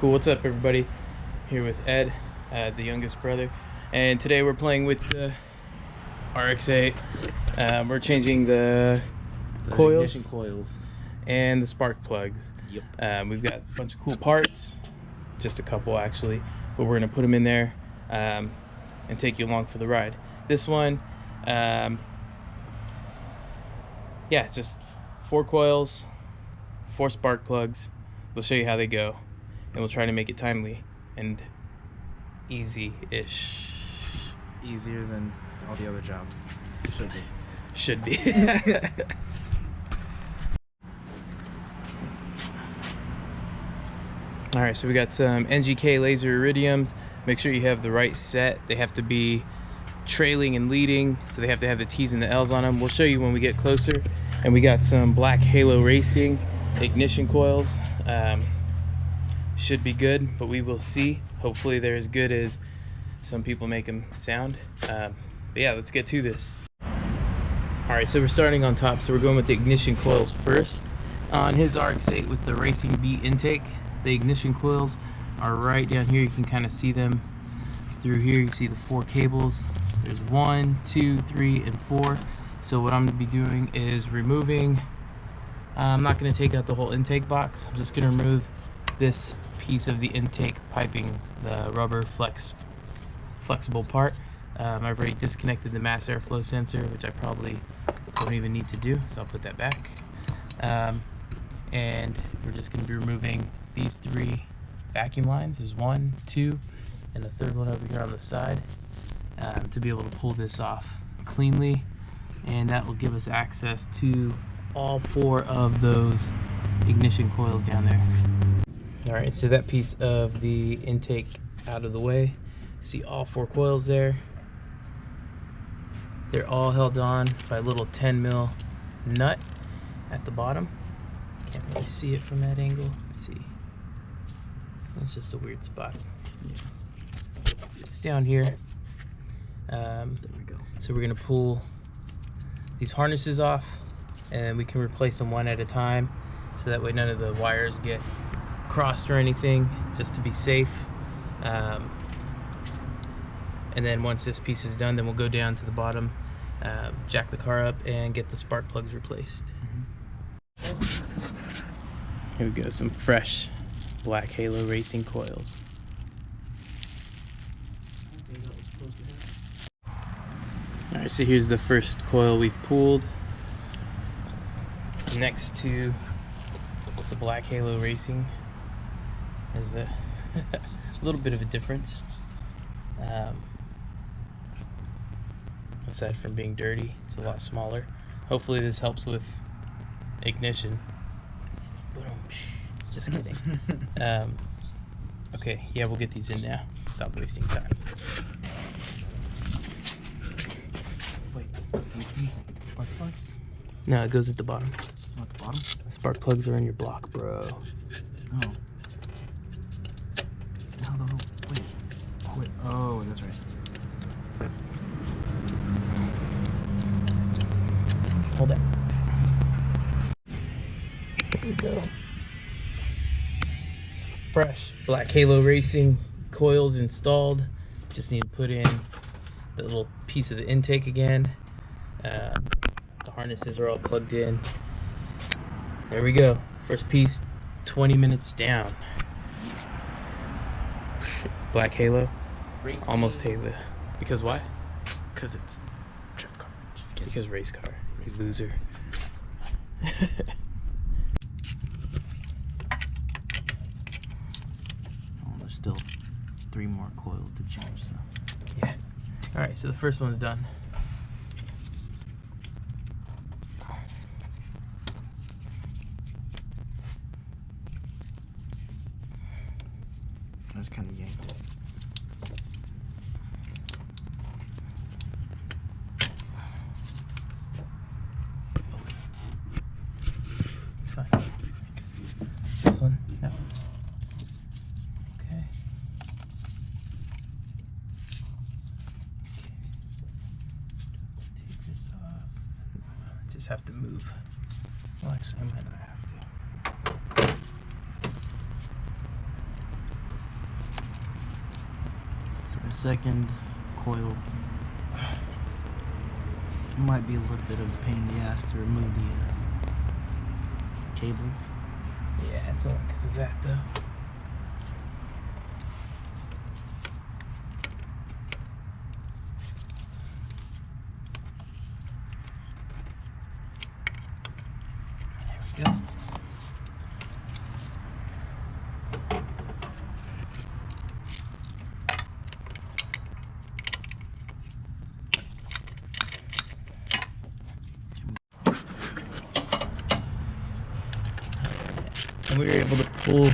Cool, what's up everybody? Here with Ed, the youngest brother, and today we're playing with the RX-8. We're changing the coils, ignition coils and the spark plugs. Yep. We've got a bunch of cool parts, just a couple actually, but we're gonna put them in there and take you along for the ride. This one, yeah, just 4 coils, 4 spark plugs. We'll show you how they go, and we'll try to make it timely and easy-ish. Easier than all the other jobs. Should be. Alright, so we got some NGK laser iridiums. Make sure you have the right set. They have to be trailing and leading, so they have to have the T's and the L's on them. We'll show you when we get closer. And we got some Black Halo Racing ignition coils. Should be good, but we will see. Hopefully they're as good as some people make them sound. But yeah, let's get to this. Alright, so we're starting on top. So we're going with the ignition coils first. On his RX-8 with the Racing B intake, the ignition coils are right down here. You can kind of see them through here. You can see the 4 cables. There's 1, 2, 3, and 4. So what I'm going to be doing is removing, I'm not going to take out the whole intake box. I'm just going to remove this piece of the intake piping, the rubber flexible part. I've already disconnected the mass airflow sensor, which I probably don't even need to do, so I'll put that back. And we're just going to be removing these 3 vacuum lines. There's 1, 2, and a third one over here on the side, to be able to pull this off cleanly, and that will give us access to all 4 of those ignition coils down there. Alright, so that piece of the intake out of the way. See all 4 coils there. They're all held on by a little 10 mil nut at the bottom. Can't really see it from that angle. Let's see. It's just a weird spot. It's down here. There we go. So we're gonna pull these harnesses off, and we can replace them one at a time, so that way none of the wires get crossed or anything, just to be safe. And then once this piece is done, then we'll go down to the bottom, jack the car up, and get the spark plugs replaced. Here we go, some fresh Black Halo Racing coils. Alright, so here's the first coil we've pulled. Next to the Black Halo Racing, there's a little bit of a difference. Aside from being dirty, it's a lot smaller. Hopefully this helps with ignition. Just kidding. Okay, yeah, we'll get these in now. Stop wasting time. Wait, spark plugs? No, it goes at the bottom. Oh, at the bottom? The spark plugs are in your block, bro. Oh. No, wait. Wait. Oh, that's right. Hold it. There we go. Some fresh Black Halo Racing coils installed. Just need to put in the little piece of the intake again. The harnesses are all plugged in. There we go. First piece, 20 minutes down. Black Halo. Racing. Almost Halo. Because why? Because it's drift car. Just kidding. Because race car. He's loser. Oh, there's still 3 more coils to change, so. Yeah. Alright, so the first one's done. I just kind of yanked it. It's fine. This one? No. Okay. Let's take this off. Just have to move. Well, actually, I might not have to. The second coil might be a little bit of a pain in the ass to remove the cables. Yeah, it's only because of that though. There we go. And we were able to pull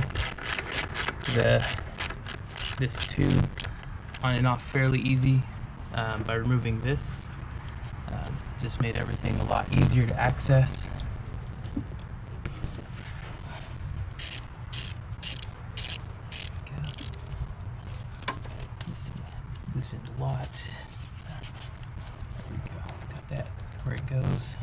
this tube on and off fairly easy by removing this. Just made everything a lot easier to access. Just loosened a lot. There we go. Got that where it goes.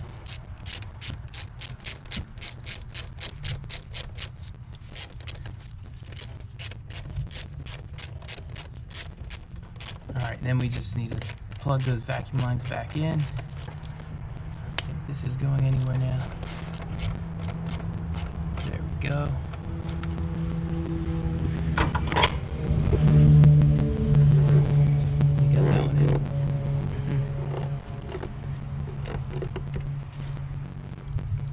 Alright, then we just need to plug those vacuum lines back in. I don't think this is going anywhere now. There we go. You got that one in.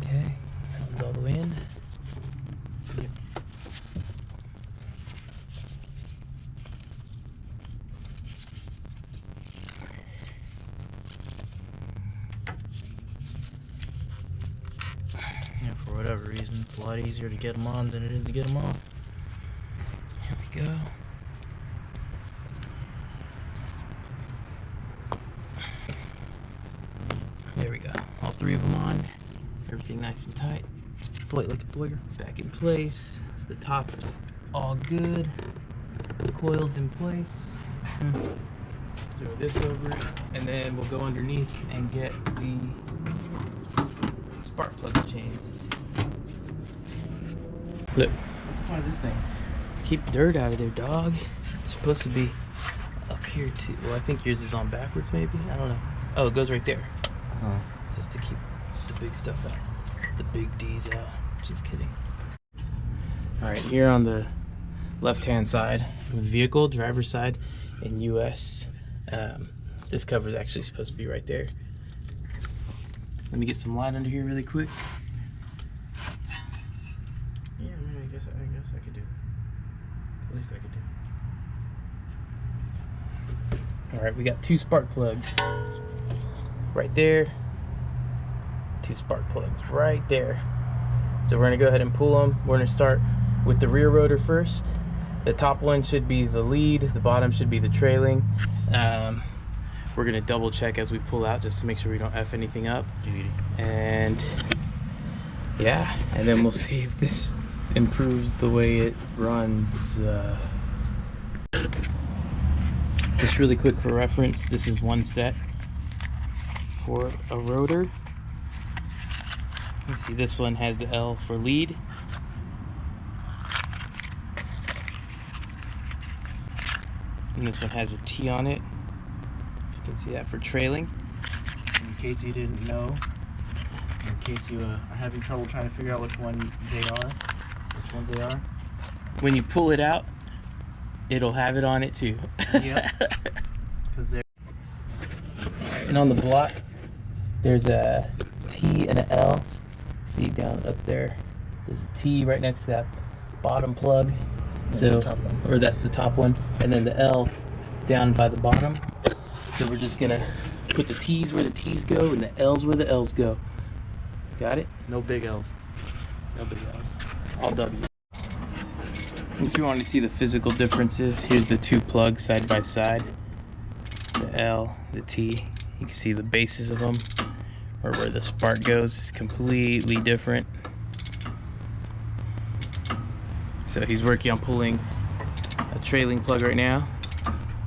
Okay, that one's all the way in. For whatever reason, it's a lot easier to get them on than it is to get them off. Here we go. There we go. All three of them on. Everything nice and tight. Wait, look at the wigger. Back in place. The top is all good. The coil's in place. Throw this over, and then we'll go underneath and get the spark plugs changed. Look. What's the point of this thing? Keep dirt out of there, dog. It's supposed to be up here too. Well, I think yours is on backwards, maybe. I don't know. Oh, it goes right there. Oh. Just to keep the big stuff out. The big D's out. Just kidding. Alright, here on the left-hand side of the vehicle, driver's side, in US, this cover is actually supposed to be right there. Let me get some light under here really quick. Yeah, I mean, I guess I could do it. At least I could do it. Alright, we got two spark plugs right there. Two spark plugs right there. So we're going to go ahead and pull them. We're going to start with the rear rotor first. The top one should be the lead. The bottom should be the trailing. We're going to double check as we pull out just to make sure we don't F anything up. And yeah, and then we'll see if this improves the way it runs. Just really quick for reference, this is one set for a rotor. You see this one has the L for lead. And this one has a T on it. If you can see that for trailing. In case you didn't know, in case you are having trouble trying to figure out which ones they are. When you pull it out, it'll have it on it too. Yep. And on the block, there's a T and an L. See down up there, there's a T right next to that bottom plug. So, or that's the top one, and then the L down by the bottom. So we're just gonna put the T's where the T's go and the L's where the L's go. Got it? No big L's. No big L's. All W. If you want to see the physical differences, here's the two plugs side by side. The L, the T. You can see the bases of them, or where the spark goes is completely different. So he's working on pulling a trailing plug right now.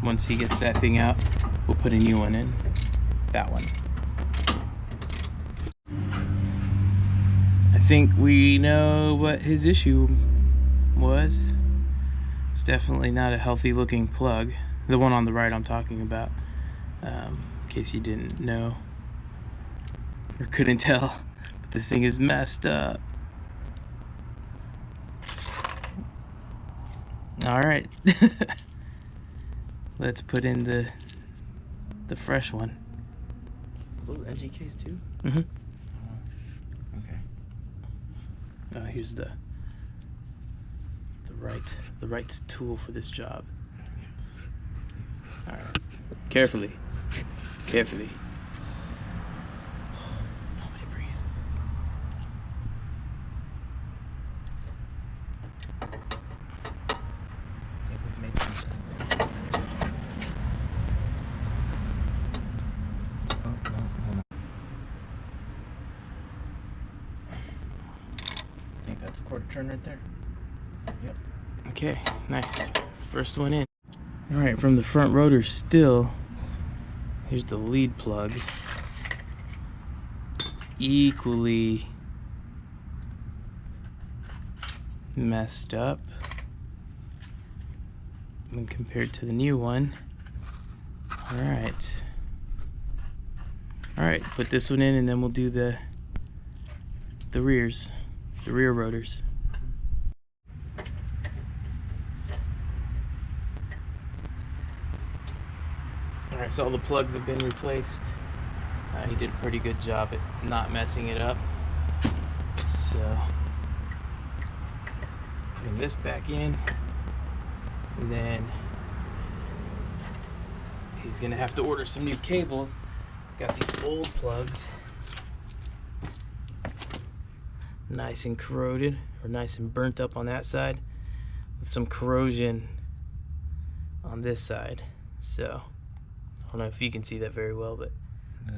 Once he gets that thing out, we'll put a new one in. That one. I think we know what his issue was. It's definitely not a healthy looking plug. The one on the right I'm talking about, in case you didn't know or couldn't tell. But this thing is messed up. Alright. Let's put in the fresh one. Those NGKs too? Mm-hmm. Okay. Here's the right tool for this job. Alright. Carefully. Carefully. Nobody breathe. I think we've made some. Oh, no, hold on. I think that's a quarter turn right there. Yep. Okay, nice. First one in. Alright, from the front rotor still, here's the lead plug. Equally messed up when compared to the new one. Alright. Alright, put this one in and then we'll do the rear rotors. Alright, so all the plugs have been replaced. He did a pretty good job at not messing it up. So, putting this back in, and then he's gonna have to order some new cables. Got these old plugs, nice and corroded, or nice and burnt up on that side, with some corrosion on this side. So, I don't know if you can see that very well, but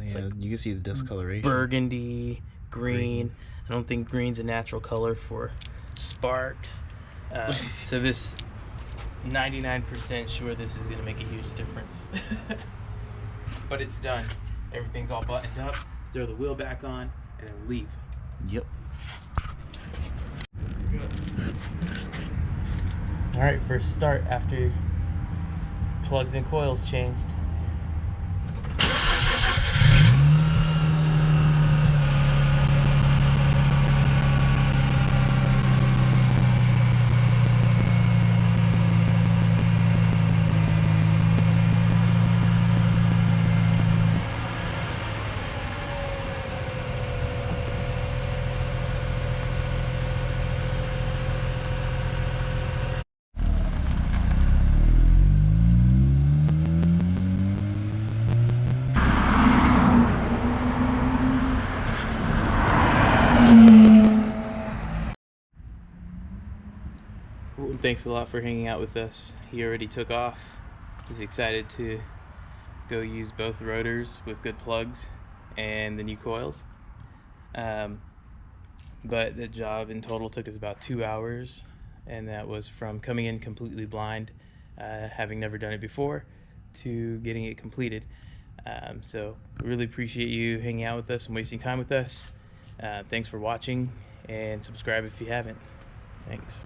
it's Yeah, like you can see the discoloration. Burgundy, green. I don't think green's a natural color for sparks. So this, 99% sure this is gonna make a huge difference. But it's done. Everything's all buttoned up. Throw the wheel back on and then leave. Yep. All right, first start after plugs and coils changed. Thanks a lot for hanging out with us. He already took off. He's excited to go use both rotors with good plugs and the new coils. But the job in total took us about 2 hours, and that was from coming in completely blind, having never done it before, to getting it completed. So really appreciate you hanging out with us and wasting time with us. Thanks for watching, and subscribe if you haven't. Thanks.